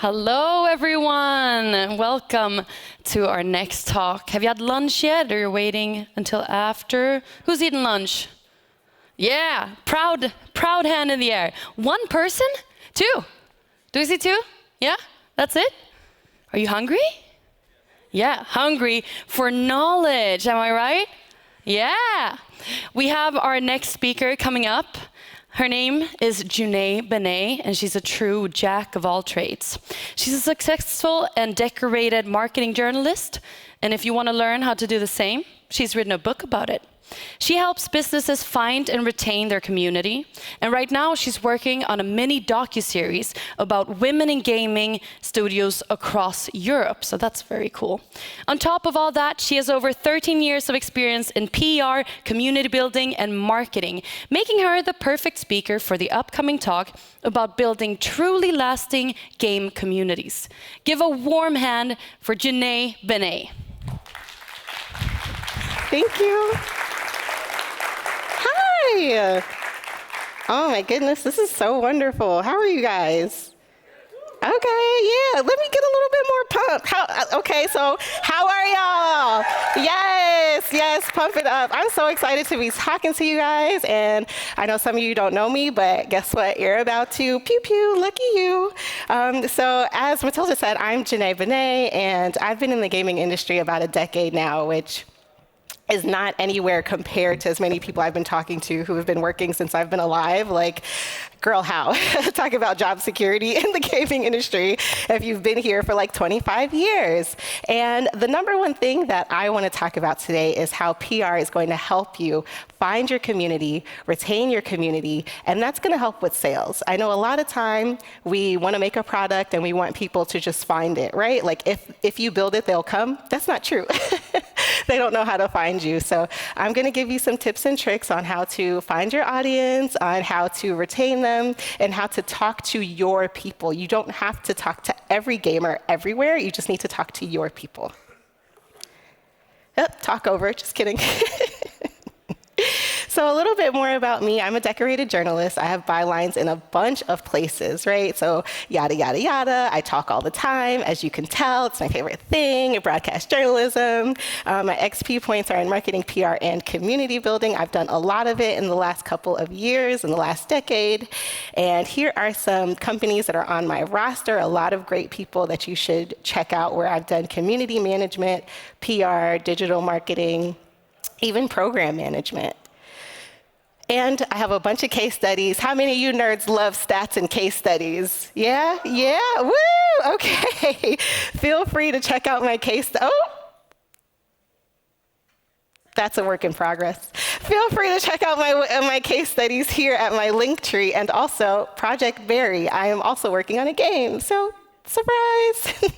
Hello, everyone. Welcome to our next talk. Have you had lunch yet, or you're waiting until after? Who's eaten lunch? Yeah, proud hand in the air. One person? Two? Do we see two? Yeah, that's it? Are you hungry? Yeah, hungry for knowledge, am I right? Yeah. We have our next speaker coming up. Her name is Junae Benne, and she's a true jack of all trades. She's a successful and decorated marketing journalist, and if you want to learn how to do the same, she's written a book about it. She helps businesses find and retain their community, and right now she's working on a mini docuseries about women in gaming studios across Europe, so that's very cool. On top of all that, she has over 13 years of experience in PR, community building, and marketing, making her the perfect speaker for the upcoming talk about building truly lasting game communities. Give a warm hand for Junae Benne. Thank you. Hi. Oh my goodness, this is so wonderful. How are you guys? Okay, yeah, let me get a little bit more pumped. Okay, so how are y'all? Yes, pump it up. I'm so excited to be talking to you guys, and I know some of you don't know me, but guess what? You're about to pew pew, lucky you. So as Matilda said, I'm Junae Benne, and I've been in the gaming industry about a decade now, which is not anywhere compared to as many people I've been talking to who have been working since I've been alive. Like, girl, how? Talk about job security in the gaming industry if you've been here for like 25 years. And the number one thing that I want to talk about today is how PR is going to help you find your community, retain your community, and that's going to help with sales. I know a lot of time we want to make a product and we want people to just find it, right? Like if you build it, they'll come. That's not true. They don't know how to find you. So I'm going to give you some tips and tricks on how to find your audience, on how to retain them, and how to talk to your people. You don't have to talk to every gamer everywhere. You just need to talk to your people. Talk over, just kidding. So a little bit more about me. I'm a decorated journalist. I have bylines in a bunch of places, right? So yada, yada, yada. I talk all the time. As you can tell, it's my favorite thing, broadcast journalism. My XP points are in marketing, PR, and community building. I've done a lot of it in the last couple of years, in the last decade. And here are some companies that are on my roster, a lot of great people that you should check out where I've done community management, PR, digital marketing, even program management. And I have a bunch of case studies. How many of you nerds love stats and case studies? Yeah? Woo! Okay. Feel free to check out my case. That's a work in progress. Feel free to check out my case studies here at my Linktree, and also Project Berry. I am also working on a game, so surprise!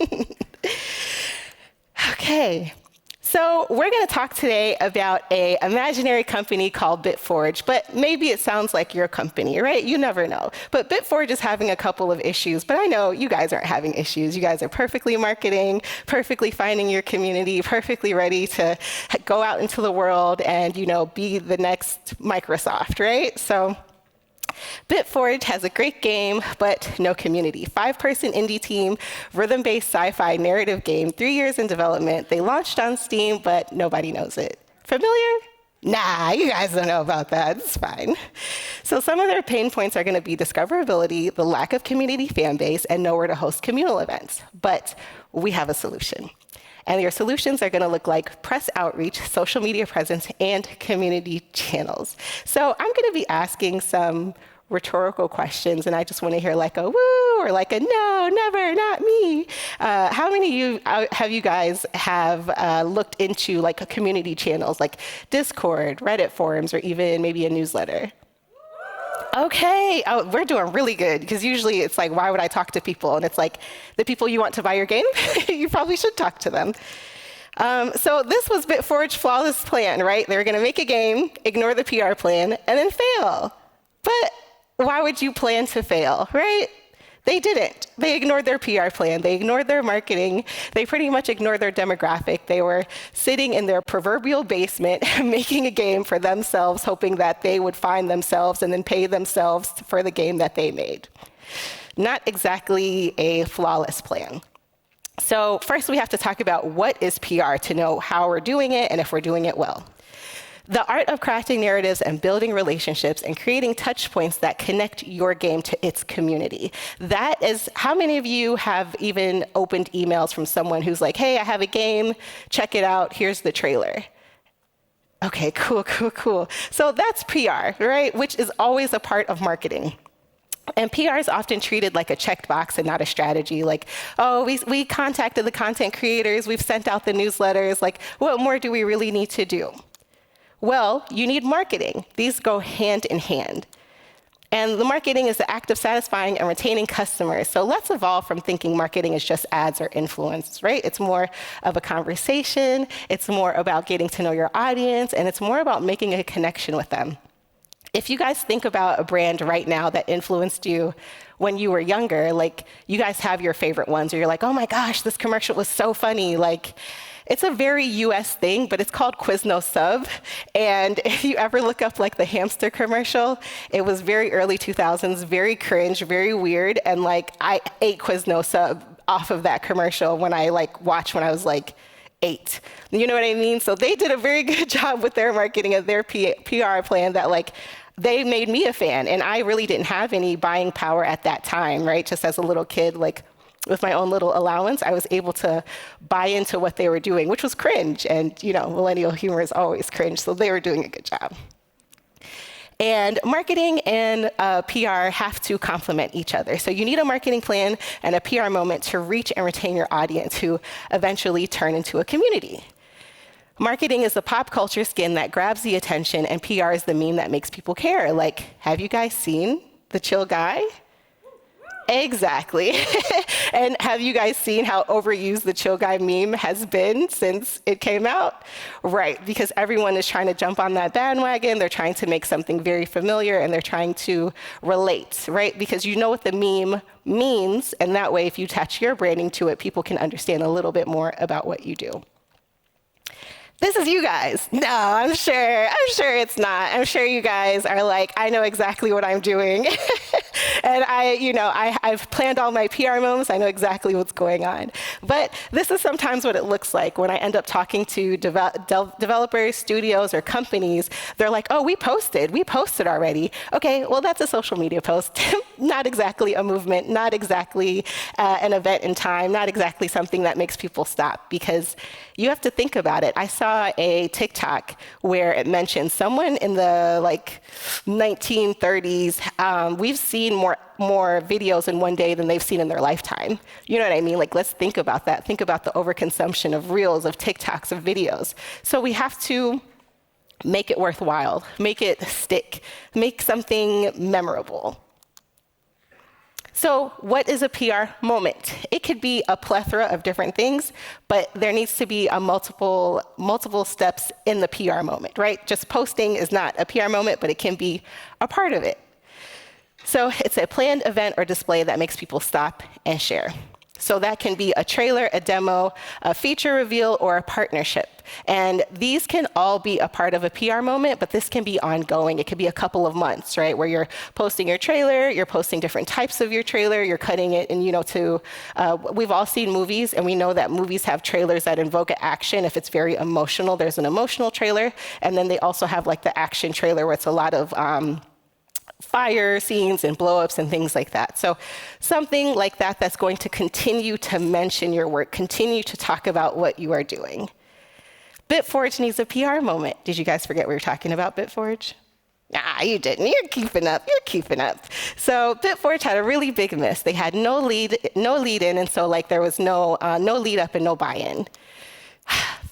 Okay. So we're going to talk today about an imaginary company called Bitforge, but maybe it sounds like your company, right? You never know. But Bitforge is having a couple of issues, but I know you guys aren't having issues. You guys are perfectly marketing, perfectly finding your community, perfectly ready to go out into the world and, be the next Microsoft, right? So Bitforge has a great game, but no community. 5-person indie team, rhythm-based sci-fi narrative game, 3 years in development. They launched on Steam, but nobody knows it. Familiar? Nah, you guys don't know about that. It's fine. So some of their pain points are going to be discoverability, the lack of community fan base, and nowhere to host communal events. But we have a solution. And your solutions are going to look like press outreach, social media presence, and community channels. So I'm going to be asking some rhetorical questions, and I just want to hear like a woo or like a no, never, not me. How many of you guys have looked into like community channels like Discord, Reddit forums, or even maybe a newsletter? Okay, we're doing really good, because usually it's like, why would I talk to people? And it's like, the people you want to buy your game, you probably should talk to them. So this was Bitforge's flawless plan, right? They were going to make a game, ignore the PR plan, and then fail. But why would you plan to fail, right? They didn't. They ignored their PR plan. They ignored their marketing. They pretty much ignored their demographic. They were sitting in their proverbial basement making a game for themselves, hoping that they would find themselves and then pay themselves for the game that they made. not exactly a flawless plan. So first we have to talk about what is PR to know how we're doing it and if we're doing it well. The art of crafting narratives and building relationships and creating touch points that connect your game to its community. That is, how many of you have even opened emails from someone who's like, hey, I have a game, check it out, here's the trailer. Okay, cool. So that's PR, right? Which is always a part of marketing. And PR is often treated like a checked box and not a strategy. Like, oh, we contacted the content creators, we've sent out the newsletters, like, what more do we really need to do? Well, you need marketing. These go hand in hand. And the marketing is the act of satisfying and retaining customers. So let's evolve from thinking marketing is just ads or influence, right? It's more of a conversation. It's more about getting to know your audience. And it's more about making a connection with them. If you guys think about a brand right now that influenced you when you were younger, like you guys have your favorite ones, or you're like, oh my gosh, this commercial was so funny. Like, it's a very US thing, but it's called Quiznos Sub. And if you ever look up like the hamster commercial, it was very early 2000s, very cringe, very weird. And like I ate Quiznos Sub off of that commercial when I like watched when I was like 8. You know what I mean? So they did a very good job with their marketing and their PR plan that like they made me a fan. And I really didn't have any buying power at that time, right? Just as a little kid, like with my own little allowance, I was able to buy into what they were doing, which was cringe. And, you know, millennial humor is always cringe, so they were doing a good job. And marketing and PR have to complement each other. So you need a marketing plan and a PR moment to reach and retain your audience, who eventually turn into a community. Marketing is the pop culture skin that grabs the attention, and PR is the meme that makes people care. Like, have you guys seen The Chill Guy? Exactly. And have you guys seen how overused the Chill Guy meme has been since it came out? Right, because everyone is trying to jump on that bandwagon. They're trying to make something very familiar, and they're trying to relate, right? Because you know what the meme means, and that way, if you attach your branding to it, people can understand a little bit more about what you do. This is you guys. No, I'm sure it's not. I'm sure you guys are like, I know exactly what I'm doing. And I've planned all my PR moments. I know exactly what's going on. But this is sometimes what it looks like when I end up talking to developers, studios, or companies. They're like, oh, we posted already. Okay, well, that's a social media post. Not exactly a movement, not exactly an event in time, not exactly something that makes people stop, because you have to think about it. I saw a TikTok where it mentioned someone in the 1930s. We've seen more videos in one day than they've seen in their lifetime. You know what I mean? Like, let's think about that. Think about the overconsumption of reels, of TikToks, of videos. So we have to make it worthwhile, make it stick, make something memorable. So what is a PR moment? It could be a plethora of different things, but there needs to be a multiple steps in the PR moment, right? Just posting is not a PR moment, but it can be a part of it. So it's a planned event or display that makes people stop and share. So that can be a trailer, a demo, a feature reveal, or a partnership. And these can all be a part of a PR moment, but this can be ongoing. It could be a couple of months, right? Where you're posting your trailer, you're posting different types of your trailer, you're cutting it, and we've all seen movies, and we know that movies have trailers that invoke action. If it's very emotional, there's an emotional trailer. And then they also have like the action trailer, where it's a lot of fire scenes and blow-ups and things like that. So something like that that's going to continue to mention your work, continue to talk about what you are doing. Bitforge needs a PR moment. Did you guys forget we were talking about Bitforge? Nah, you didn't. You're keeping up. So Bitforge had a really big miss. They had no lead in, and so there was no lead up and no buy-in.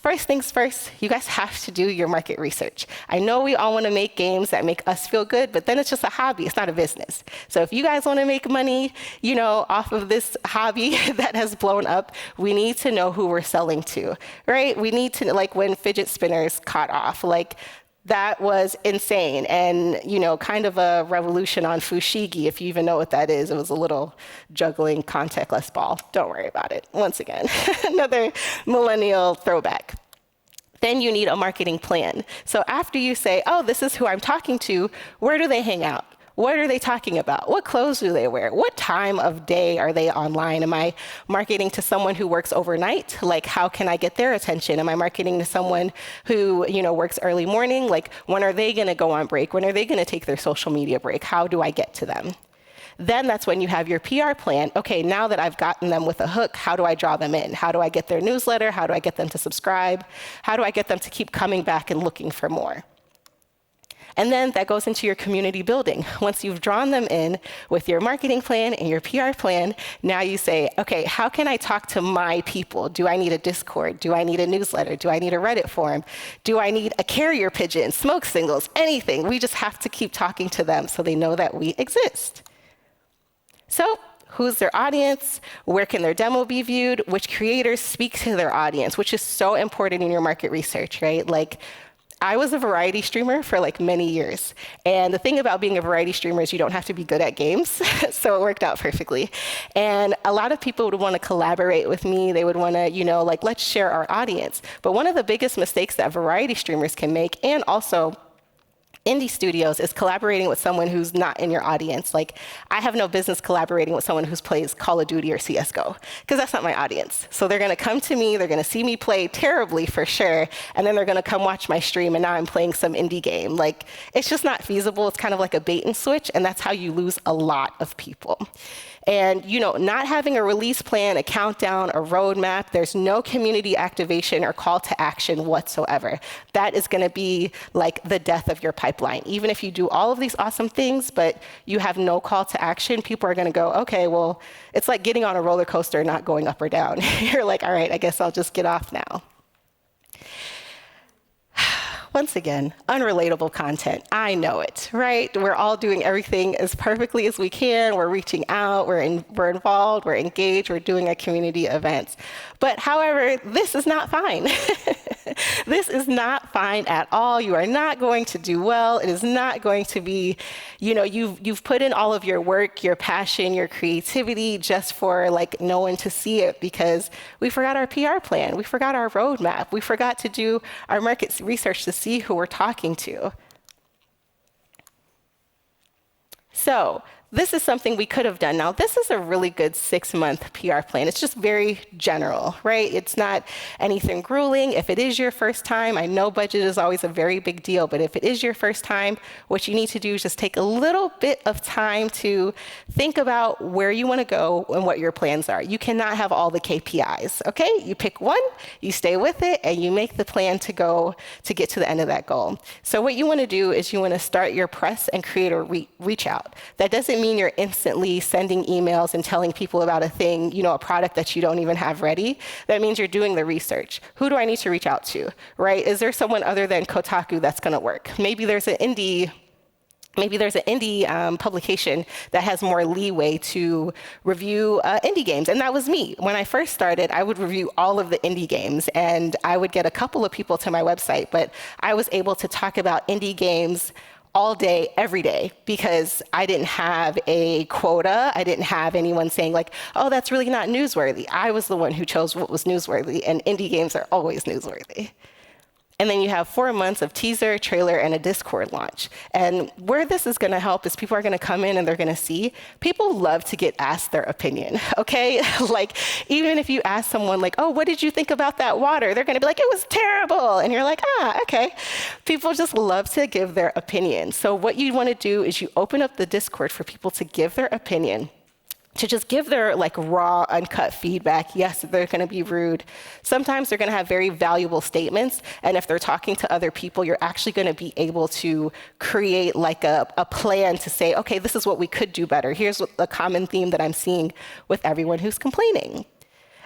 First things first, you guys have to do your market research. I know we all want to make games that make us feel good, but then it's just a hobby. It's not a business. So if you guys want to make money, off of this hobby that has blown up, we need to know who we're selling to, right? We need to, when fidget spinners caught off, that was insane, and kind of a revolution on fushigi, if you even know what that is. It was a little juggling contactless ball. Don't worry about it. Once again, another millennial throwback. Then you need a marketing plan. So after you say, oh, this is who I'm talking to, where do they hang out? What are they talking about? What clothes do they wear? What time of day are they online? Am I marketing to someone who works overnight? Like, how can I get their attention? Am I marketing to someone who, works early morning? Like, when are they going to go on break? When are they going to take their social media break? How do I get to them? Then that's when you have your PR plan. Okay, now that I've gotten them with a hook, how do I draw them in? How do I get their newsletter? How do I get them to subscribe? How do I get them to keep coming back and looking for more? And then that goes into your community building. Once you've drawn them in with your marketing plan and your PR plan, now you say, okay, how can I talk to my people? Do I need a Discord? Do I need a newsletter? Do I need a Reddit forum? Do I need a carrier pigeon, smoke signals, anything? We just have to keep talking to them so they know that we exist. So who's their audience? Where can their demo be viewed? Which creators speak to their audience, which is so important in your market research, right? Like, I was a variety streamer for many years. And the thing about being a variety streamer is you don't have to be good at games. So it worked out perfectly. And a lot of people would want to collaborate with me. They would want to, let's share our audience. But one of the biggest mistakes that variety streamers can make, and also indie studios, is collaborating with someone who's not in your audience. Like, I have no business collaborating with someone who plays Call of Duty or CSGO, because that's not my audience. So they're going to come to me, they're going to see me play terribly for sure, and then they're going to come watch my stream, and now I'm playing some indie game. Like, it's just not feasible. It's kind of like a bait and switch, and that's how you lose a lot of people. And, not having a release plan, a countdown, a roadmap, there's no community activation or call to action whatsoever. That is going to be like the death of your pipeline. Even if you do all of these awesome things, but you have no call to action, people are going to go, okay, well, it's like getting on a roller coaster, not going up or down. You're like, all right, I guess I'll just get off now. Once again, unrelatable content. I know it, right? We're all doing everything as perfectly as we can. We're reaching out, we're involved, we're engaged, we're doing our community events. But however, this is not fine. This is not fine at all. You are not going to do well. It is not going to be, you've put in all of your work, your passion, your creativity just for no one to see it, because we forgot our PR plan. We forgot our roadmap. We forgot to do our market research to see who we're talking to. So this is something we could have done. Now, this is a really good 6-month PR plan. It's just very general, right? It's not anything grueling. If it is your first time, I know budget is always a very big deal, but if it is your first time, what you need to do is just take a little bit of time to think about where you want to go and what your plans are. You cannot have all the KPIs, okay? You pick one, you stay with it, and you make the plan to get to the end of that goal. So what you want to do is you want to start your press and create a reach out. That doesn't mean you're instantly sending emails and telling people about a thing, a product that you don't even have ready. That means you're doing the research. Who do I need to reach out to, right? Is there someone other than Kotaku that's going to work? Maybe there's an indie publication that has more leeway to review indie games. And that was me. When I first started, I would review all of the indie games, and I would get a couple of people to my website, but I was able to talk about indie games all day, every day, because I didn't have a quota. I didn't have anyone saying oh, that's really not newsworthy. I was the one who chose what was newsworthy, and indie games are always newsworthy. And then you have 4 months of teaser, trailer, and a Discord launch. And where this is going to help is people are going to come in and they're going to see. People love to get asked their opinion, okay? Even if you ask someone oh, what did you think about that water? They're going to be like, it was terrible. And you're like, okay. People just love to give their opinion. So what you want to do is you open up the Discord for people to give their opinion, to just give their raw, uncut feedback. Yes, they're going to be rude. Sometimes they're going to have very valuable statements. And if they're talking to other people, you're actually going to be able to create a plan to say, okay, this is what we could do better. Here's the common theme that I'm seeing with everyone who's complaining.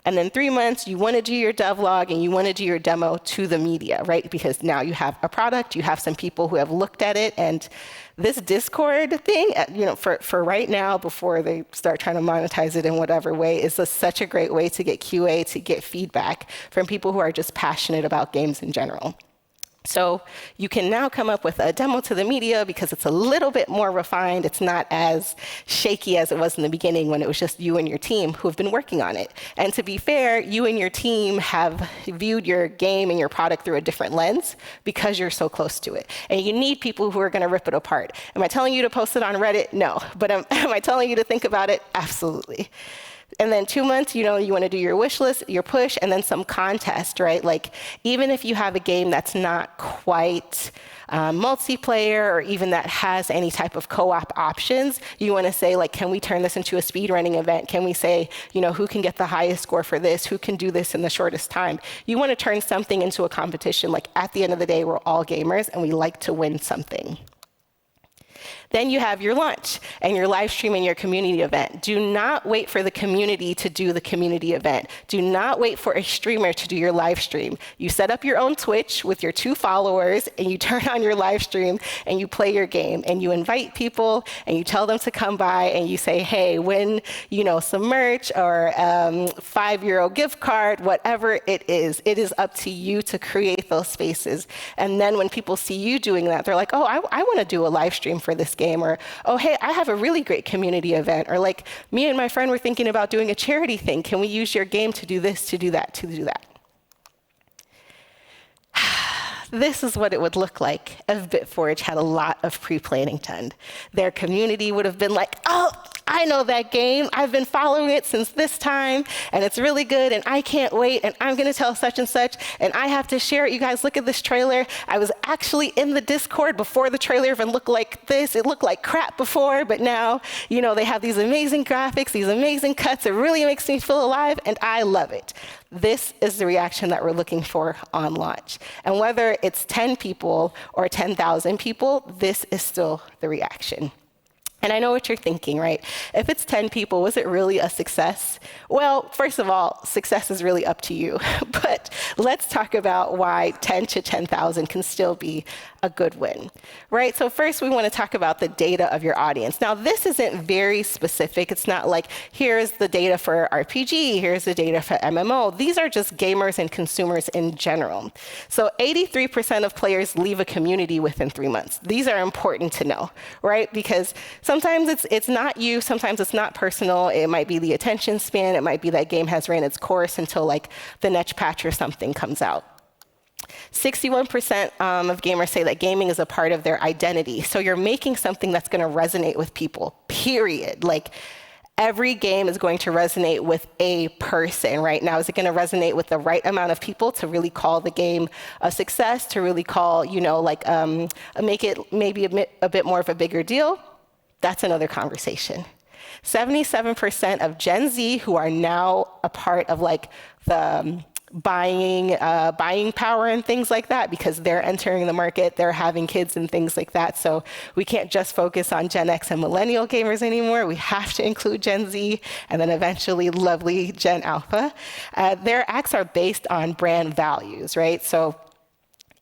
And then 3 months, you want to do your devlog and you want to do your demo to the media, right? Because now you have a product, you have some people who have looked at it, and this Discord thing, for right now, before they start trying to monetize it in whatever way, is such a great way to get QA, to get feedback from people who are just passionate about games in general. So you can now come up with a demo to the media because it's a little bit more refined. It's not as shaky as it was in the beginning when it was just you and your team who have been working on it. And to be fair, you and your team have viewed your game and your product through a different lens because you're so close to it. And you need people who are going to rip it apart. Am I telling you to post it on Reddit? No. But am I telling you to think about it? Absolutely. And then 2 months, you want to do your wish list, your push, and then some contest, right? Like, even if you have a game that's not quite multiplayer or even that has any type of co-op options, you want to say, like, can we turn this into a speedrunning event? Can we say, who can get the highest score for this? Who can do this in the shortest time? You want to turn something into a competition. Like, at the end of the day, we're all gamers, and we like to win something. Then you have your launch and your live stream and your community event. Do not wait for the community to do the community event. Do not wait for a streamer to do your live stream. You set up your own Twitch with your 2 followers, and you turn on your live stream, and you play your game, and you invite people, and you tell them to come by, and you say, hey, win, some merch or €5 gift card, whatever it is up to you to create those spaces. And then when people see you doing that, they're like, oh, I want to do a live stream for this game, or, oh, hey, I have a really great community event, or like, me and my friend were thinking about doing a charity thing. Can we use your game to do this, to do that, to do that? This is what it would look like if Bitforge had a lot of pre-planning done. Their community would have been like, oh, I know that game. I've been following it since this time, and it's really good, and I can't wait, and I'm going to tell such and such, and I have to share it. You guys, look at this trailer. I was actually in the Discord before the trailer even looked like this. It looked like crap before, but now, they have these amazing graphics, these amazing cuts. It really makes me feel alive, and I love it. This is the reaction that we're looking for on launch. And whether it's 10 people or 10,000 people, this is still the reaction. And I know what you're thinking, right? If it's 10 people, was it really a success? Well, first of all, success is really up to you. But let's talk about why 10 to 10,000 can still be a good win, right? So first, we want to talk about the data of your audience. Now, this isn't very specific. It's not like, here's the data for RPG, here's the data for MMO. These are just gamers and consumers in general. So 83% of players leave a community within 3 months. These are important to know, right? Because sometimes it's not you, sometimes it's not personal. It might be the attention span. It might be that game has ran its course until like the next patch or something comes out. 61% of gamers say that gaming is a part of their identity. So you're making something that's going to resonate with people, period. Like, every game is going to resonate with a person, right? Now, is it going to resonate with the right amount of people to really call the game a success, to really call, make it maybe a bit more of a bigger deal? That's another conversation. 77% of Gen Z, who are now a part of like the buying power and things like that, because they're entering the market, they're having kids and things like that. So we can't just focus on Gen X and millennial gamers anymore. We have to include Gen Z and then eventually lovely Gen Alpha. Their acts are based on brand values, right? So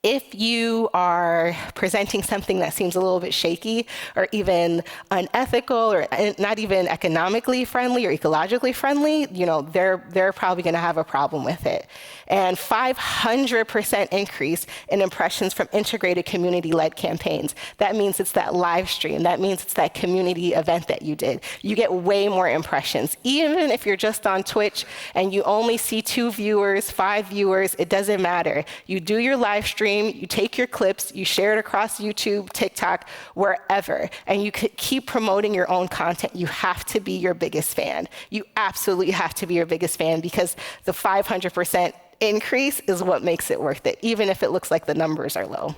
if you are presenting something that seems a little bit shaky or even unethical or not even economically friendly or ecologically friendly, they're probably going to have a problem with it. And 500% increase in impressions from integrated community-led campaigns. That means it's that live stream. That means it's that community event that you did. You get way more impressions. Even if you're just on Twitch and you only see 2 viewers, 5 viewers, it doesn't matter. You do your live stream, you take your clips, you share it across YouTube, TikTok, wherever, and you could keep promoting your own content. You have to be your biggest fan. You absolutely have to be your biggest fan, because the 500% increase is what makes it worth it, even if it looks like the numbers are low.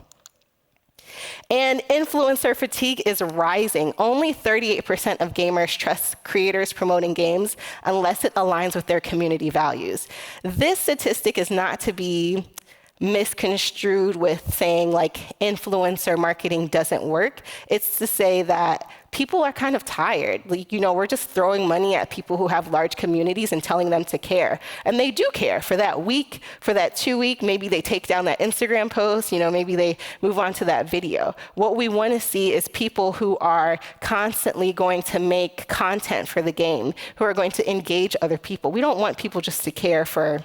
And influencer fatigue is rising. Only 38% of gamers trust creators promoting games unless it aligns with their community values. This statistic is not to be misconstrued with saying like influencer marketing doesn't work. It's to say that people are kind of tired. Like, we're just throwing money at people who have large communities and telling them to care. And they do care for that week, for that 2 week. Maybe they take down that Instagram post, maybe they move on to that video. What we want to see is people who are constantly going to make content for the game, who are going to engage other people. We don't want people just to care for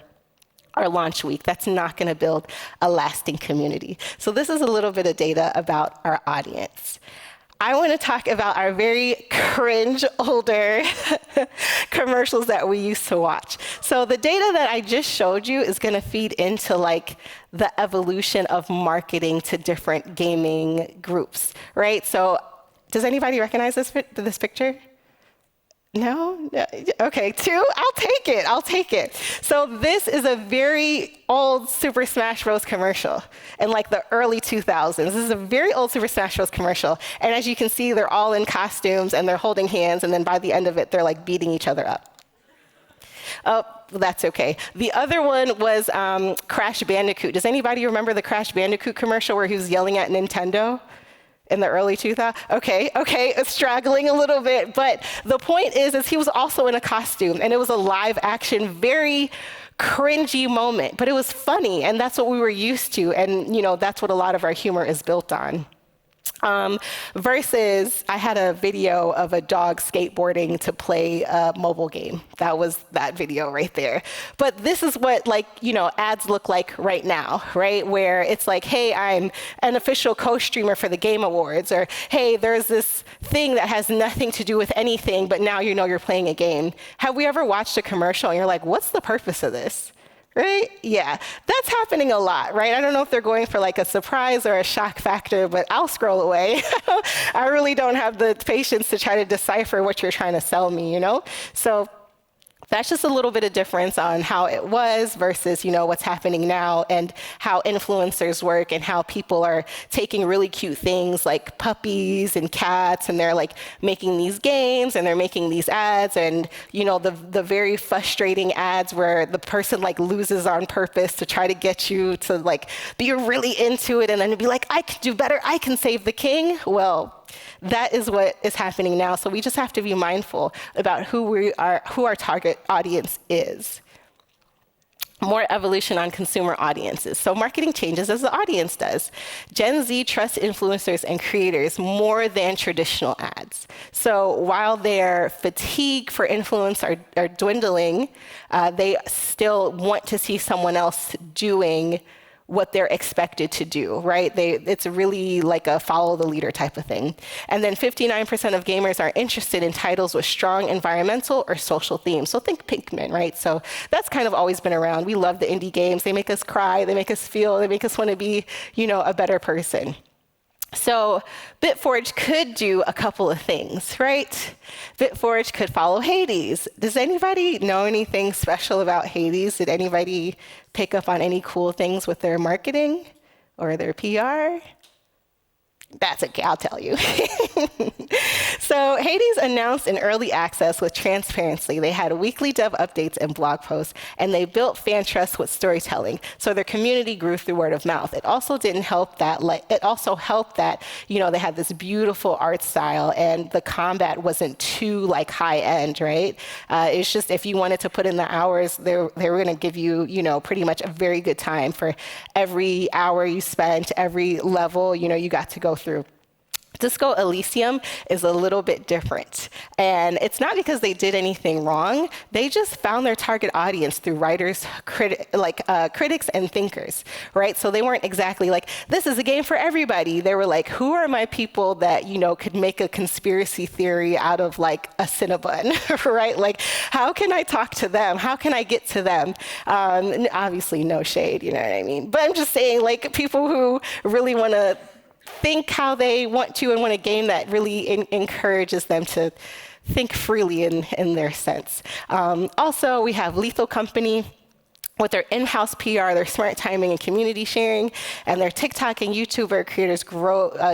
our launch week. That's not going to build a lasting community. So this is a little bit of data about our audience. I want to talk about our very cringe older commercials that we used to watch. So the data that I just showed you is going to feed into like the evolution of marketing to different gaming groups, right? So does anybody recognize this picture? No? Okay, 2? I'll take it. So this is a very old Super Smash Bros. Commercial in like the early 2000s. This is a very old Super Smash Bros. Commercial. And as you can see, they're all in costumes and they're holding hands. And then by the end of it, they're like beating each other up. Oh, that's okay. The other one was Crash Bandicoot. Does anybody remember the Crash Bandicoot commercial where he was yelling at Nintendo? In the early 2000s? Okay, it's straggling a little bit. But the point is he was also in a costume, and it was a live action, very cringy moment. But it was funny, and that's what we were used to. And, that's what a lot of our humor is built on. Versus, I had a video of a dog skateboarding to play a mobile game. That was that video right there. But this is what ads look like right now, right? Where it's like, hey, I'm an official co-streamer for the Game Awards, or hey, there's this thing that has nothing to do with anything, but now you're playing a game. Have we ever watched a commercial and you're like, what's the purpose of this? Right? Yeah, that's happening a lot, right? I don't know if they're going for like a surprise or a shock factor, but I'll scroll away. I really don't have the patience to try to decipher what you're trying to sell me, So that's just a little bit of difference on how it was versus, what's happening now, and how influencers work, and how people are taking really cute things like puppies and cats, and they're like making these games and they're making these ads, and the very frustrating ads where the person like loses on purpose to try to get you to like be really into it, and then be like, I can do better, I can save the king. Well, that is what is happening now. So we just have to be mindful about who our target audience is. More evolution on consumer audiences. So marketing changes as the audience does. Gen Z trusts influencers and creators more than traditional ads. So while their fatigue for influence are dwindling, they still want to see someone else doing what they're expected to do, right? It's really like a follow the leader type of thing. And then 59% of gamers are interested in titles with strong environmental or social themes. So think Pikmin, right? So that's kind of always been around. We love the indie games. They make us cry, they make us feel, they make us want to be, a better person. So Bitforge could do a couple of things, right? Bitforge could follow Hades. Does anybody know anything special about Hades? Did anybody pick up on any cool things with their marketing or their PR? That's okay, I'll tell you. So Hades announced in early access with transparency. They had weekly dev updates and blog posts, and they built fan trust with storytelling. So their community grew through word of mouth. It also helped that they had this beautiful art style, and the combat wasn't too high end, right? It's just if you wanted to put in the hours, they were going to give you, pretty much a very good time for every hour you spent, every level, you got to go through. Disco Elysium is a little bit different. And it's not because they did anything wrong. They just found their target audience through writers, critics, and thinkers, right? So they weren't exactly like, this is a game for everybody. They were like, who are my people that, could make a conspiracy theory out of a Cinnabon, right? Like, how can I talk to them? How can I get to them? Obviously, no shade, you know what I mean? But I'm just saying, people who really want to think how they want to and want a game that really encourages them to think freely in their sense. Also, we have Lethal Company. With their in-house PR, their smart timing and community sharing, and their TikTok and YouTuber creators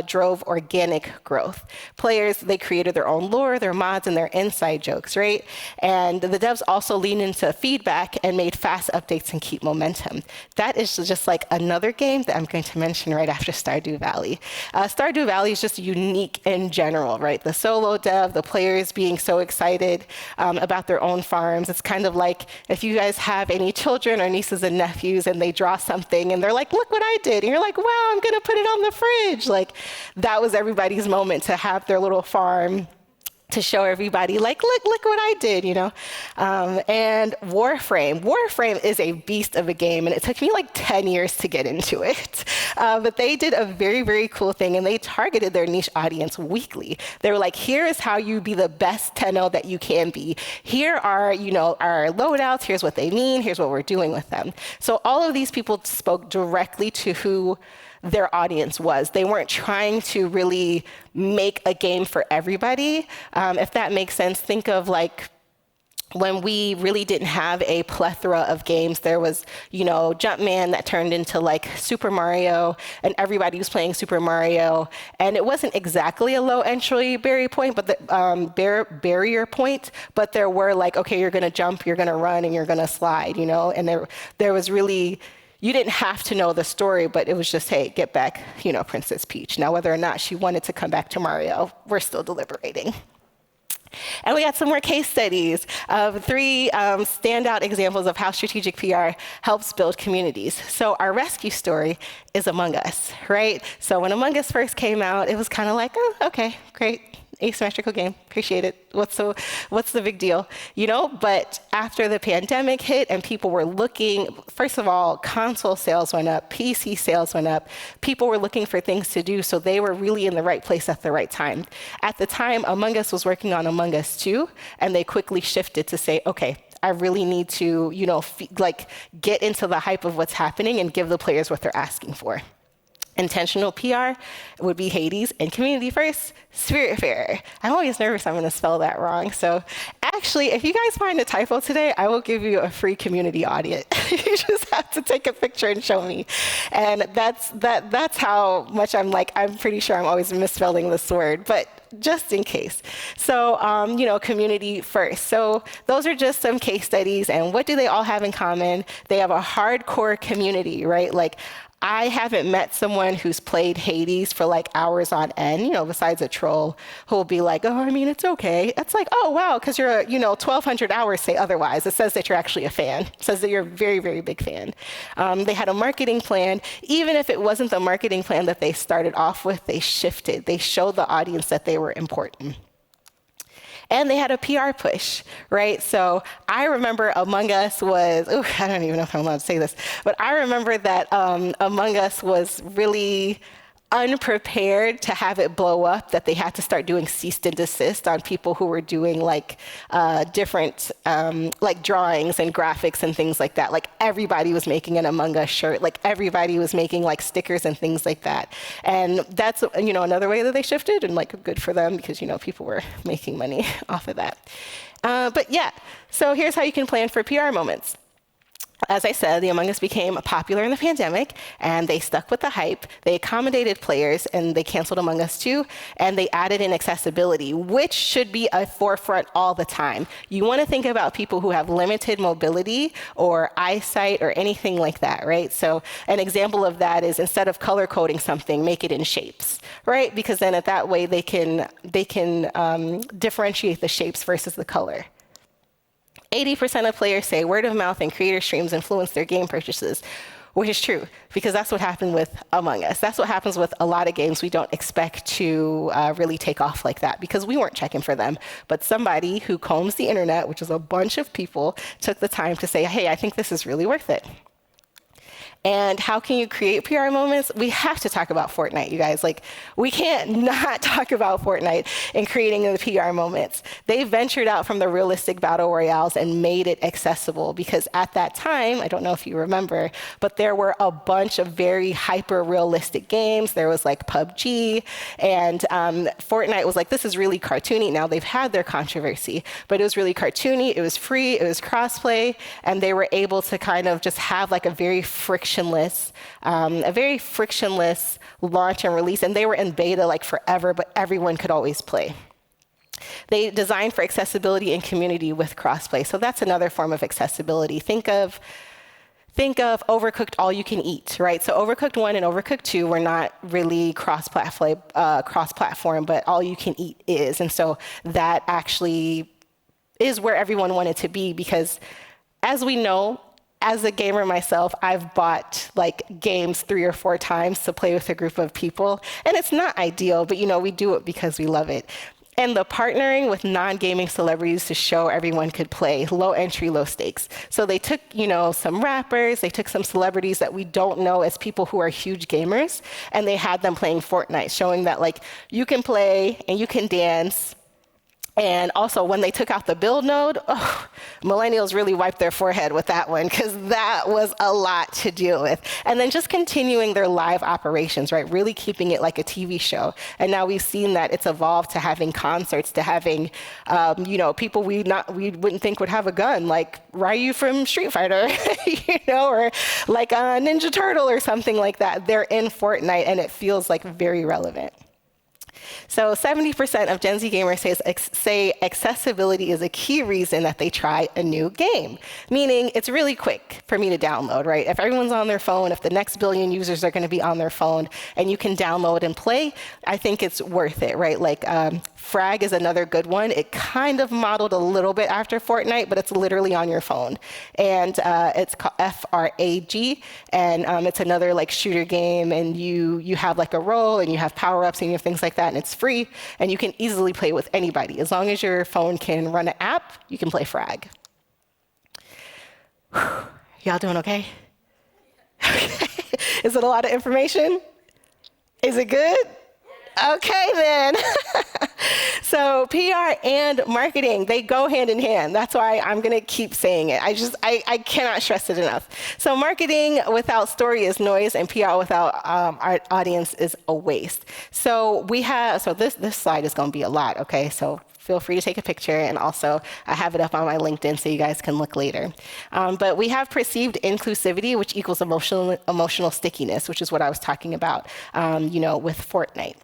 drove organic growth. Players, they created their own lore, their mods, and their inside jokes, right? And the devs also leaned into feedback and made fast updates and keep momentum. That is just another game that I'm going to mention right after Stardew Valley. Stardew Valley is just unique in general, right? The solo dev, the players being so excited about their own farms. It's kind of like if you guys have any children or nieces and nephews and they draw something and they're like, look what I did. And you're like, wow, I'm going to put it on the fridge. That was everybody's moment to have their little farm to show everybody, like, look what I did, you know? And Warframe. Warframe is a beast of a game, and it took me like 10 years to get into it. But they did a very, very cool thing, and they targeted their niche audience weekly. They were like, here is how you be the best Tenno that you can be. Here are, you know, our loadouts, here's what they mean, here's what we're doing with them. So all of these people spoke directly to who their audience was. They weren't trying to really make a game for everybody. If that makes sense, think of like when we really didn't have a plethora of games. There was, you know, Jumpman that turned into like Super Mario, and everybody was playing Super Mario. And it wasn't exactly a low entry barrier point, but the barrier point. But there were like, okay, you're gonna jump, you're gonna run, and you're gonna slide, you know. And there was really, you didn't have to know the story, but it was just, hey, get back, you know, Princess Peach. Now, whether or not she wanted to come back to Mario, we're still deliberating. And we got some more case studies of 3 standout examples of how strategic PR helps build communities. So our rescue story is Among Us, right? So when Among Us first came out, it was kind of like, oh, okay, great. Asymmetrical game, appreciate it. What's the big deal? You know, but after the pandemic hit and people were looking, first of all, console sales went up, PC sales went up, people were looking for things to do, so they were really in the right place at the right time. At the time, Among Us was working on Among Us 2, and they quickly shifted to say, okay, I really need to, you know, like get into the hype of what's happening and give the players what they're asking for. Intentional PR would be Hades, and community first, Spiritfarer. I'm always nervous I'm going to spell that wrong. So actually, if you guys find a typo today, I will give you a free community audit. You just have to take a picture and show me. And that's how much I'm like, I'm pretty sure I'm always misspelling this word, but just in case. So, you know, community first. So those are just some case studies. And what do they all have in common? They have a hardcore community, right? Like, I haven't met someone who's played Hades for like hours on end, you know, besides a troll who will be like, oh, I mean, it's okay. It's like, oh, wow, because you're, you know, 1,200 hours say otherwise. It says that you're actually a fan. It says that you're a very, very big fan. They had a marketing plan. Even if it wasn't the marketing plan that they started off with, they shifted. They showed the audience that they were important. And they had a PR push, right? So I remember Among Us was, I don't even know if I'm allowed to say this, but I remember that Among Us was really unprepared to have it blow up, that they had to start doing cease and desist on people who were doing like different like drawings and graphics and things like that. Like everybody was making an Among Us shirt, like everybody was making like stickers and things like that. And that's, you know, another way that they shifted, and like good for them because, you know, people were making money off of that. But yeah, so here's how you can plan for PR moments. As I said, the Among Us became popular in the pandemic, and they stuck with the hype. They accommodated players, and they canceled Among Us 2, and they added in accessibility, which should be a forefront all the time. You want to think about people who have limited mobility or eyesight or anything like that, right? So an example of that is instead of color coding something, make it in shapes, right? Because then at that way they can differentiate the shapes versus the color. 80% of players say word of mouth and creator streams influence their game purchases, which is true, because that's what happened with Among Us. That's what happens with a lot of games we don't expect to really take off like that, because we weren't checking for them. But somebody who combs the internet, which is a bunch of people, took the time to say, hey, I think this is really worth it. And how can you create PR moments? We have to talk about Fortnite, you guys. Like, we can't not talk about Fortnite in creating the PR moments. They ventured out from the realistic battle royales and made it accessible, because at that time, I don't know if you remember, but there were a bunch of very hyper-realistic games. There was like PUBG, and Fortnite was like, this is really cartoony. Now, they've had their controversy, but it was really cartoony, it was free, it was crossplay, and they were able to kind of just have like a very frictionless launch and release. And they were in beta like forever, but everyone could always play. They designed for accessibility and community with crossplay. So that's another form of accessibility. Think of Overcooked All You Can Eat, right? So Overcooked 1 and Overcooked 2 were not really cross-platform, but All You Can Eat is. And so that actually is where everyone wanted to be, because as we know, as a gamer myself, I've bought like games 3 or 4 times to play with a group of people. And it's not ideal, but you know, we do it because we love it. and the partnering with non-gaming celebrities to show everyone could play, low entry, low stakes. So they took, some rappers, they took some celebrities that we don't know as people who are huge gamers, and they had them playing Fortnite, showing that like you can play and you can dance. And also, when they took out the build node, millennials really wiped their forehead with that one, because that was a lot to deal with. And then just continuing their live operations, right? Really keeping it like a TV show. And now we've seen that it's evolved to having concerts, to having, people we wouldn't think would have a gun, like Ryu from Street Fighter, or like a Ninja Turtle or something like that. They're in Fortnite, and it feels like very relevant. So 70% of Gen Z gamers say accessibility is a key reason that they try a new game, meaning it's really quick for me to download, right? If everyone's on their phone, if the next billion users are going to be on their phone and you can download and play, I think it's worth it, right? Like Frag is another good one. It kind of modeled a little bit after Fortnite, but it's literally on your phone. And it's called FRAG, and it's another like shooter game, and you have like a role and you have power-ups and you have things like that, and it's free, and you can easily play with anybody. As long as your phone can run an app, you can play Frag. Y'all doing okay? Okay. Is it a lot of information? Is it good? Okay, then. So PR and marketing, they go hand in hand. That's why I'm going to keep saying it. I cannot stress it enough. So marketing without story is noise, and PR without our audience is a waste. So this slide is going to be a lot, okay? So feel free to take a picture, and also I have it up on my LinkedIn so you guys can look later. But we have perceived inclusivity, which equals emotional stickiness, which is what I was talking about, with Fortnite.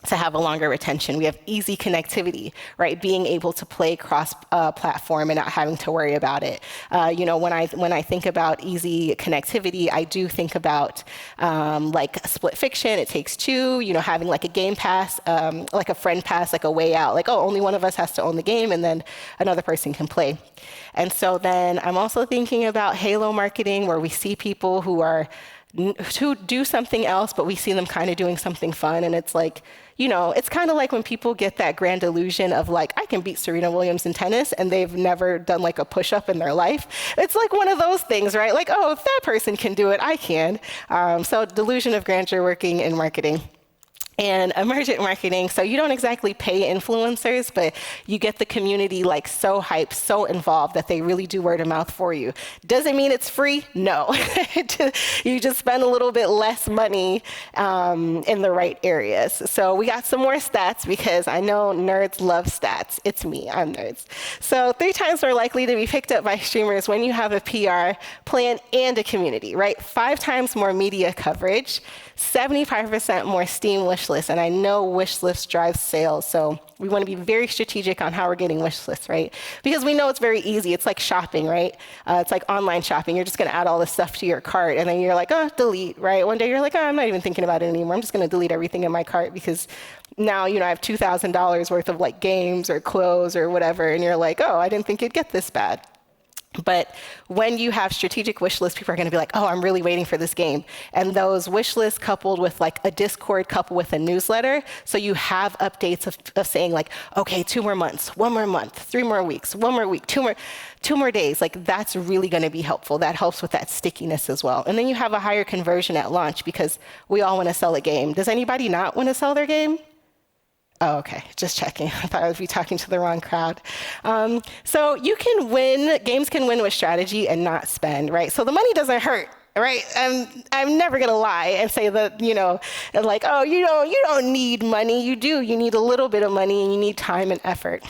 To have a longer retention. We have easy connectivity, right? Being able to play cross-platform and not having to worry about it. When I think about easy connectivity, I do think about like split fiction. It takes two. Having like a game pass, like a friend pass, like a way out. Like, only one of us has to own the game, and then another person can play. And so then I'm also thinking about Halo marketing, where we see people who do something else, but we see them kind of doing something fun, and it's like, it's kind of like when people get that grand illusion of like, I can beat Serena Williams in tennis, and they've never done like a push-up in their life. It's like one of those things, right? Like, if that person can do it, I can. So delusion of grandeur working in marketing. And emergent marketing, so you don't exactly pay influencers, but you get the community like so hyped, so involved that they really do word of mouth for you. Does it mean it's free? No. You just spend a little bit less money in the right areas. So we got some more stats, because I know nerds love stats. It's me, I'm nerds. So 3 times more likely to be picked up by streamers when you have a PR plan and a community, right? 5 times more media coverage, 75% more Steam wish lists, and I know wish lists drive sales, so we want to be very strategic on how we're getting wish lists, right? Because we know it's very easy. It's like shopping, right? It's like online shopping. You're just going to add all this stuff to your cart, and then you're like, delete, right? One day you're like, I'm not even thinking about it anymore. I'm just going to delete everything in my cart, because now, I have $2,000 worth of like games or clothes or whatever, and you're like, I didn't think it'd get this bad. But when you have strategic wish lists, people are going to be like, I'm really waiting for this game. And those wish lists coupled with like a Discord, coupled with a newsletter, so you have updates of saying like, okay, 2 more months, 1 more month, 3 more weeks, 1 more week, 2 more days. Like, that's really going to be helpful. That helps with that stickiness as well. And then you have a higher conversion at launch, because we all want to sell a game. Does anybody not want to sell their game? Oh, okay, just checking. I thought I would be talking to the wrong crowd. So games can win with strategy and not spend, right? So the money doesn't hurt, right? I'm never gonna lie and say that, you don't need money. You do, you need a little bit of money, and you need time and effort.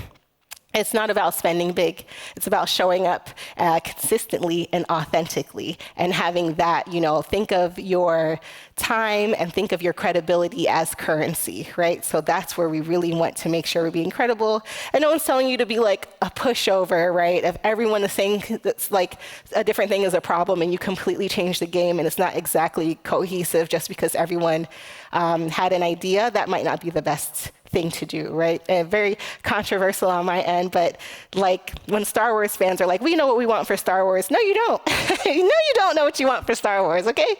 It's not about spending big. It's about showing up consistently and authentically, and having that, think of your time and think of your credibility as currency, right? So that's where we really want to make sure we're being credible. And no one's telling you to be like a pushover, right? If everyone is saying that's like a different thing is a problem, and you completely change the game, and it's not exactly cohesive just because everyone had an idea, that might not be the best thing to do, right? And very controversial on my end, but like when Star Wars fans are like, we know what we want for Star Wars. No, you don't. No, you don't know what you want for Star Wars, okay?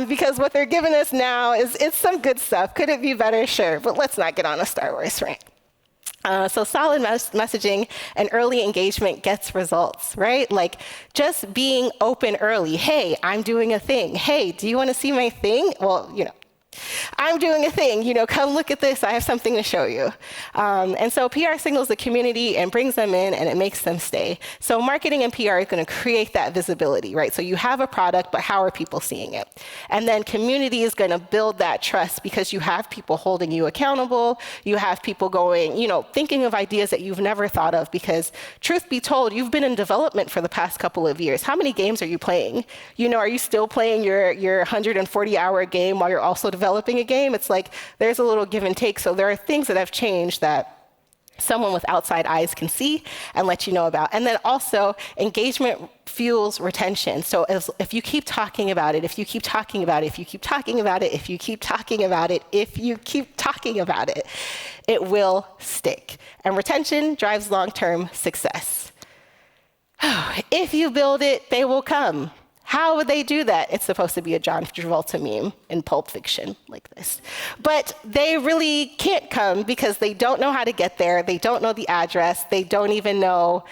Because what they're giving us now it's some good stuff. Could it be better? Sure, but let's not get on a Star Wars rant. So solid messaging and early engagement gets results, right? Like just being open early. Hey, I'm doing a thing. Hey, do you want to see my thing? Well, I'm doing a thing, come look at this, I have something to show you. And so PR signals the community and brings them in and it makes them stay. So marketing and PR is going to create that visibility, right? So you have a product, but how are people seeing it? And then community is going to build that trust because you have people holding you accountable. You have people going, thinking of ideas that you've never thought of because truth be told, you've been in development for the past couple of years. How many games are you playing? Are you still playing your 140-hour game while you're also developing a game? It's like there's a little give and take. So there are things that have changed that someone with outside eyes can see and let you know about. And then also engagement fuels retention. So if you keep talking about it, if you keep talking about it, if you keep talking about it, if you keep talking about it, if you keep talking about it, it will stick. And retention drives long-term success. If you build it, they will come. How would they do that? It's supposed to be a John Travolta meme in Pulp Fiction like this. But they really can't come because they don't know how to get there. They don't know the address. They don't even know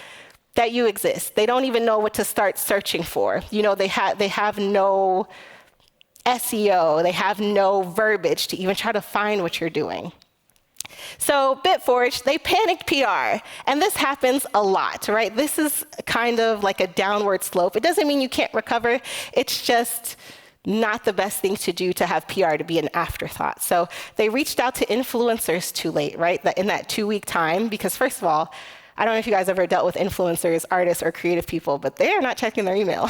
that you exist. They don't even know what to start searching for. They have no SEO. They have no verbiage to even try to find what you're doing. So Bitforge, they panicked PR. And this happens a lot, right? This is kind of like a downward slope. It doesn't mean you can't recover. It's just not the best thing to do to have PR to be an afterthought. So they reached out to influencers too late, right? In that 2-week time, because first of all, I don't know if you guys ever dealt with influencers, artists, or creative people, but they are not checking their email.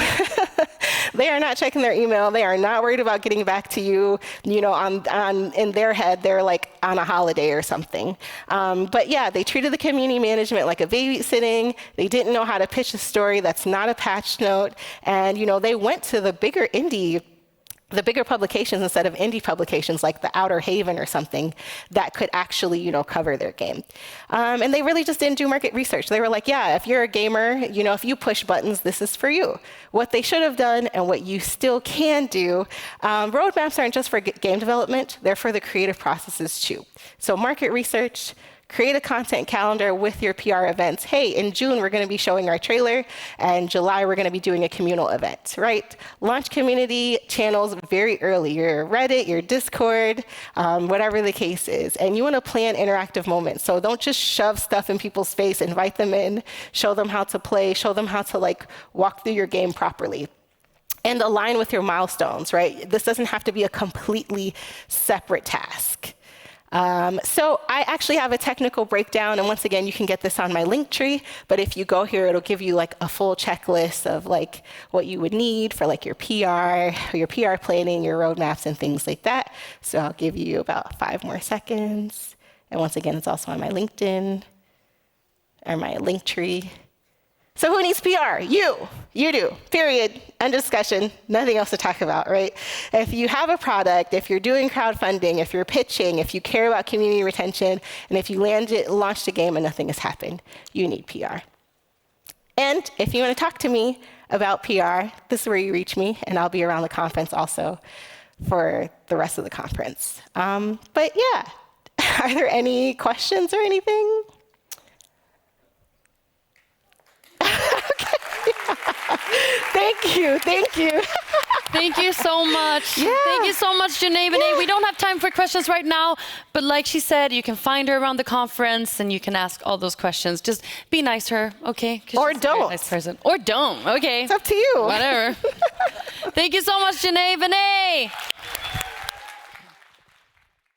They are not checking their email. They are not worried about getting back to you. In their head, they're like on a holiday or something. But yeah, they treated the community management like a babysitting. They didn't know how to pitch a story that's not a patch note. And they went to the bigger publications instead of indie publications like the Outer Haven or something that could actually, cover their game. And they really just didn't do market research. They were like, yeah, if you're a gamer, if you push buttons, this is for you. What they should have done and what you still can do, roadmaps aren't just for game development, they're for the creative processes too. So market research, create a content calendar with your PR events. Hey, in June, we're going to be showing our trailer, and July, we're going to be doing a communal event, right? Launch community channels very early, your Reddit, your Discord, whatever the case is. And you want to plan interactive moments. So don't just shove stuff in people's face, invite them in, show them how to play, show them how to walk through your game properly. And align with your milestones, right? This doesn't have to be a completely separate task. So I actually have a technical breakdown, and once again, you can get this on my link tree, but if you go here, it'll give you a full checklist of what you would need for your PR planning, your roadmaps, and things like that. So I'll give you about 5 more seconds. And once again, it's also on my LinkedIn or my link tree. So who needs PR? You do, period, end of discussion, nothing else to talk about, right? If you have a product, if you're doing crowdfunding, if you're pitching, if you care about community retention, and if you launched a game and nothing has happened, you need PR. And if you want to talk to me about PR, this is where you reach me, and I'll be around the conference also for the rest of the conference. But yeah, are there any questions or anything? Thank you. Thank you so much. Yeah. Thank you so much, Junae Benne. Yeah. We don't have time for questions right now, but like she said, you can find her around the conference and you can ask all those questions. Just be nice to her, okay? Or don't. Nice person. Or don't, okay? It's up to you. Whatever. Thank you so much, Junae Benne.